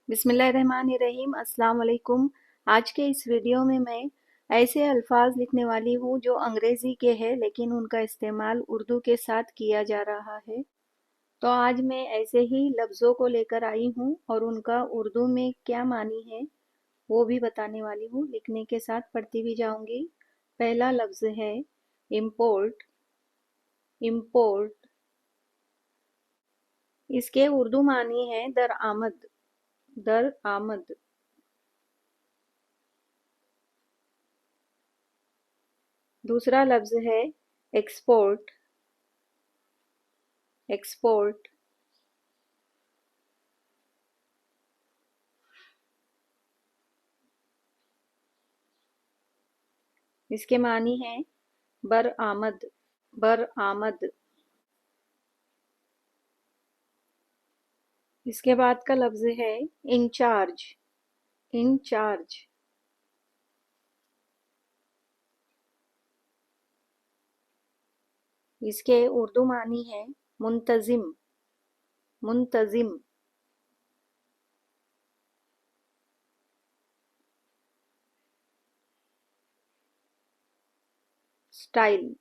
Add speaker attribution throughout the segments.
Speaker 1: बिस्मिल्लाहिर्रहमानिर्रहीम। अस्सलाम वालेकुम। आज के इस वीडियो में मैं ऐसे अल्फाज लिखने वाली हूँ जो अंग्रेज़ी के हैं लेकिन उनका इस्तेमाल उर्दू के साथ किया जा रहा है। तो आज मैं ऐसे ही लफ्ज़ों को लेकर आई हूँ और उनका उर्दू में क्या मानी है वो भी बताने वाली हूँ। लिखने के साथ पढ़ती भी जाऊँगी। पहला लफ्ज़ है इम्पोर्ट। इम्पोर्ट, इसके उर्दू मानी है दरआमद। दरआमद। दूसरा लफ्ज़ है एक्सपोर्ट। एक्सपोर्ट, इसके मानी है बरआमद। बरआमद। इसके बाद का लफ्ज़ है इंचार्ज। इंचार्ज, इसके उर्दू मानी है मुंतजिम। मुंतजिम। स्टाइल।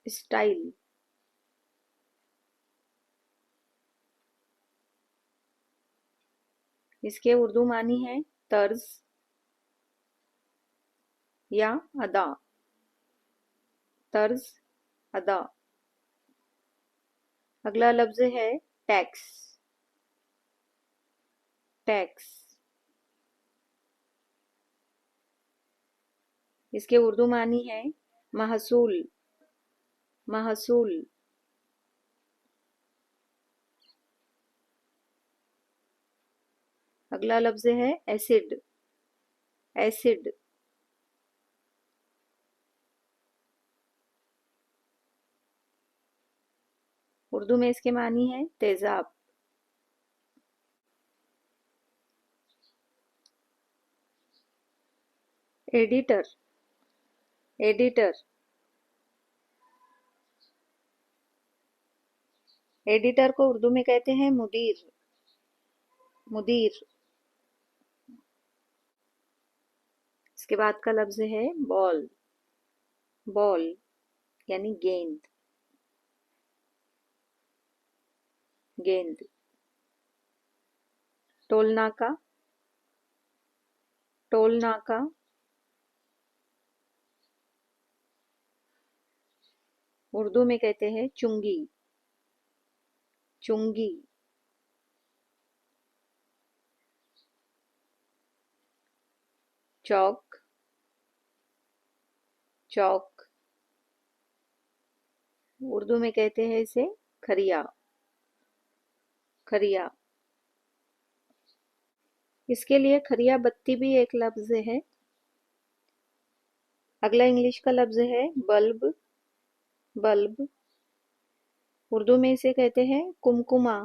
Speaker 1: स्टाइल, इसके उर्दू मानी है तर्ज या अदा। तर्ज, अदा। अगला लफ्ज़ है टैक्स। टैक्स, इसके उर्दू मानी है महसूल। महसूल। अगला लफ्ज़ है एसिड। एसिड, उर्दू में इसके मानी है तेजाब। एडिटर। एडिटर, एडिटर को उर्दू में कहते हैं मुदीर। मुदीर। इसके बाद का लफ्ज़ है बॉल। बॉल यानी गेंद। गेंद। टोल नाका। टोल नाका, उर्दू में कहते हैं चुंगी। चुंगी। चौक। चौक, उर्दू में कहते हैं इसे खरिया। खरिया, इसके लिए खरिया बत्ती भी एक लफ्ज़ है। अगला इंग्लिश का लफ्ज़ है बल्ब। बल्ब, उर्दू में इसे कहते हैं कुमकुमा।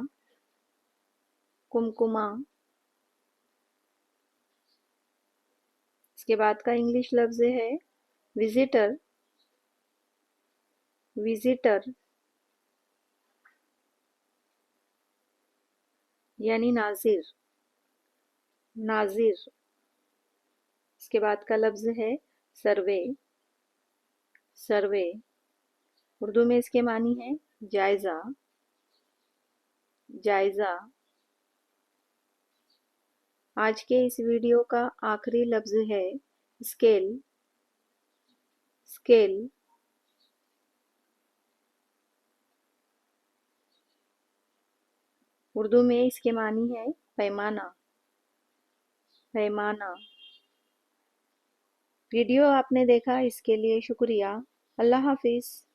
Speaker 1: कुमकुमा। इसके बाद का इंग्लिश लफ्ज़ है विजिटर। विजिटर, यानी नाजिर। नाजिर। इसके बाद का लफ्ज़ है सर्वे। सर्वे, उर्दू में इसके मानी है जायज़ा। जायज़ा। आज के इस वीडियो का आखिरी लफ्ज़ है स्केल। स्केल, उर्दू में इसके मानी है पैमाना। पैमाना। वीडियो आपने देखा इसके लिए शुक्रिया। अल्लाह हाफिज़।